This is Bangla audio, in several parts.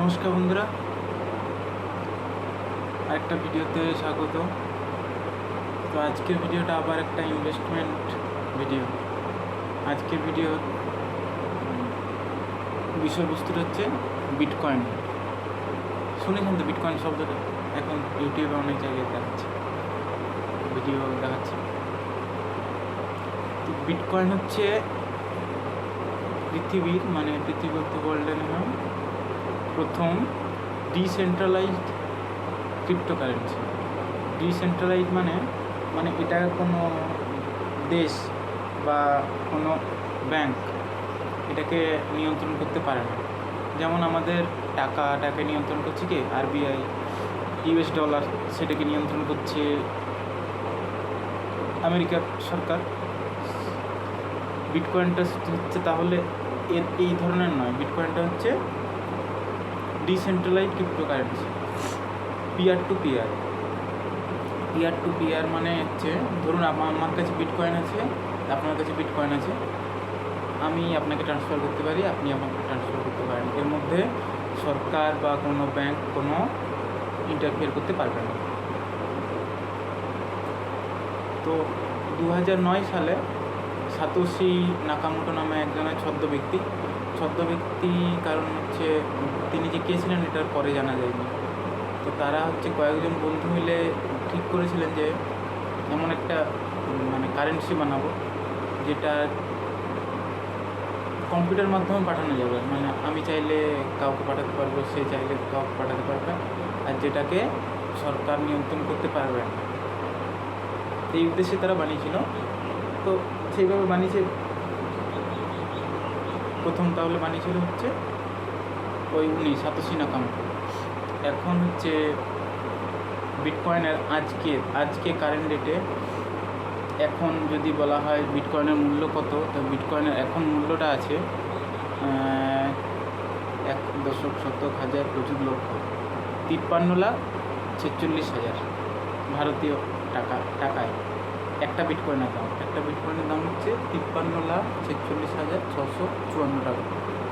নমস্কার বন্ধুরা, আরেকটা ভিডিওতে স্বাগত। তো আজকের ভিডিওটা আবার একটা ইনভেস্টমেন্ট ভিডিও। আজকের ভিডিওর বিষয়বস্তুটা হচ্ছে বিটকয়েন। শুনেছেন তো বিটকয়েন শব্দটা? এখন ইউটিউবে অনেক জায়গায় দেখাচ্ছে, ভিডিও দেখাচ্ছে। তো বিটকয়েন হচ্ছে পৃথিবী বলতে ওয়ার্ল্ডের প্রথম ডিসেন্ট্রালাইজড ক্রিপ্টোকারেন্সি। ডিসেন্ট্রালাইজড মানে এটা কোনো দেশ বা কোনো ব্যাংক এটাকে নিয়ন্ত্রণ করতে পারে না। যেমন আমাদের টাকাটাকে নিয়ন্ত্রণ করছে কি আরবিআই, ইউএস ডলার সেটাকে নিয়ন্ত্রণ করছে আমেরিকার সরকার। বিটকয়েনটা হচ্ছে তাহলে এই ধরনের নয়, বিটকয়েনটা হচ্ছে decentralised cryptocurrency, peer to peer মানে হচ্ছে ধরুন আমার কাছে বিটকয়েন আছে, আপনার কাছে বিটকয়েন আছে, আমি আপনাকে ট্রান্সফার করতে পারি, আপনি আমাকে ট্রান্সফার করতে পারেন। এর মধ্যে সরকার বা কোনো ব্যাংক কোনো ইন্টারফেয়ার করতে পারবে না। তো 2009 সালে সাতোশি নাকামোটো নামে একজনের ছদ্ম ব্যক্তি, কারণ হচ্ছে তিনি যে কে ছিলেন এটার পরে জানা যায়নি। তো তারা হচ্ছে কয়েকজন বন্ধু মিলে ঠিক করেছিলেন যে এমন একটা কারেন্সি বানাবো যেটা কম্পিউটার মাধ্যমে পাঠানো যাবে, আমি চাইলে কাউকে পাঠাতে পারবো, সে চাইলে কাউকে পাঠাতে পারবে, আর যেটাকে সরকার নিয়ন্ত্রণ করতে পারবে না। এই উদ্দেশ্যে তারা বানিয়েছিল। তো সেইভাবে বানিয়েছে। প্রথম তাহলে বানিয়েছিল হচ্ছে উনি সাতোশি নাকামোটো। এখন হচ্ছে বিটকয়েনের আজকে কারেন্ট ডেটে এখন যদি বলা হয় বিটকয়েনের মূল্য কত, তো বিটকয়েনের এখন মূল্যটা আছে 1,53,46,46,000 ভারতীয় টাকায় একটা বিটকয়েনের দাম হচ্ছে 53,46,654 টাকা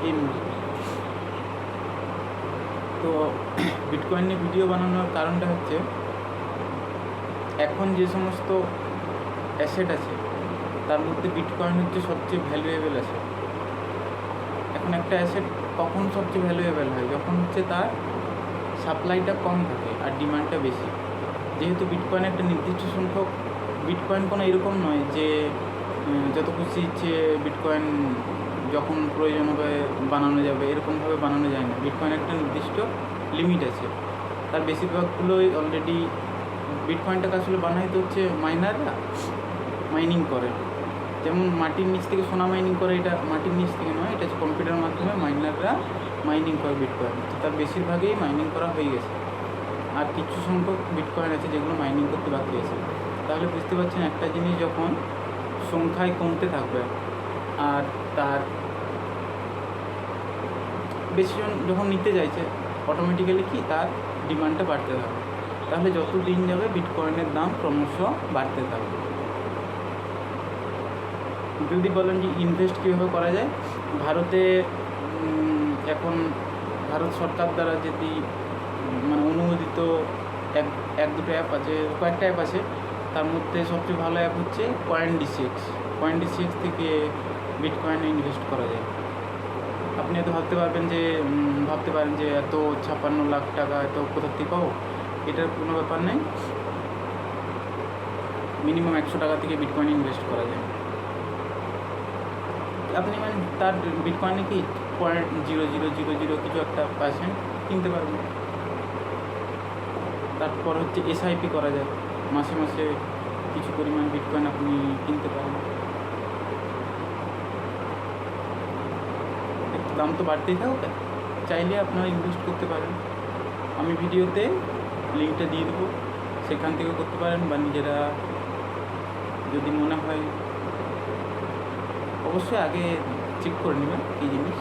এই মুহূর্তে। তো বিটকয়েন নিয়ে ভিডিও বানানোর কারণটা হচ্ছে এখন যে সমস্ত অ্যাসেট আছে তার মধ্যে বিটকয়েন হচ্ছে সবচেয়ে ভ্যালুয়েবল অ্যাসেট। এখন একটা অ্যাসেট কখন সবচেয়ে ভ্যালুয়েবল হয়? যখন হচ্ছে তার সাপ্লাইটা কম থাকে আর ডিমান্ডটা বেশি। যেহেতু বিটকয়েন একটা নির্দিষ্ট সংখ্যক, বিটকয়েন কোনো এরকম নয় যে যত খুশি ইচ্ছে বিটকয়েন যখন প্রয়োজন হবে বানানো যাবে, এরকমভাবে বানানো যায় না। বিটকয়েন একটা নির্দিষ্ট লিমিট আছে, তার বেশিরভাগগুলোই অলরেডি বিটকয়েনটাকে আসলে বানাইতে হচ্ছে মাইনাররা মাইনিং করে। যেমন মাটির নিচ থেকে সোনা মাইনিং করে, এটা মাটির নিচ থেকে নয়, এটা হচ্ছে কম্পিউটার মাধ্যমে মাইনাররা মাইনিং করে বিটকয়েন। তো তার বেশিরভাগই মাইনিং করা হয়ে গেছে, আর কিছু সংখ্যক বিটকয়েন আছে যেগুলো মাইনিং করতে বাকি আছে। তাহলে বুঝতে পারছেন একটা জিনিস যখন সংখ্যায় কমতে থাকবে আর তার বেশিজন যখন নিতে চাইছে, অটোমেটিক্যালি কি তার ডিমান্ডটা বাড়তে থাকবে। তাহলে যত দিন যাবে বিটকয়েনের দাম ক্রমশ বাড়তে থাকবে। যদি বলেন যে ইনভেস্ট কীভাবে করা যায়, ভারতে এখন ভারত সরকার দ্বারা যদি অনুমোদিত এক দুটো অ্যাপ আছে, কয়েকটা অ্যাপ আছে, তার মধ্যে সবচেয়ে ভালো অ্যাপ হচ্ছে CoinDCX থেকে বিটকয়েনে ইনভেস্ট করা যায়। আপনি হয়তো ভাবতে পারেন যে এত 56 লাখ টাকা এত কোথা থেকে পাবো? এটার কোনো ব্যাপার নেই। মিনিমাম 100 টাকা থেকে বিটকয়েনে ইনভেস্ট করা যায়। আপনি তার বিটকয়েনে কি 0.0000 কিছু একটা পার্সেন্ট কিনতে পারবেন। তারপর হচ্ছে SIP করা যায়, মাসে মাসে কিছু পরিমাণ বিটকয়েন আপনি কিনতে পারেন। একটু দাম তো বাড়তেই থাকবে, চাইলে আপনারা ইনভেস্ট করতে পারেন। আমি ভিডিওতে লিঙ্কটা দিয়ে দেবো, সেখান থেকেও করতে পারেন, বা নিজেরা যদি মনে হয় অবশ্যই আগে চেক করে নেবেন এই জিনিস,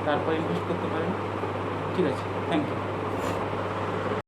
তারপর ইনভেস্ট করতে পারেন। ঠিক আছে, থ্যাংক ইউ।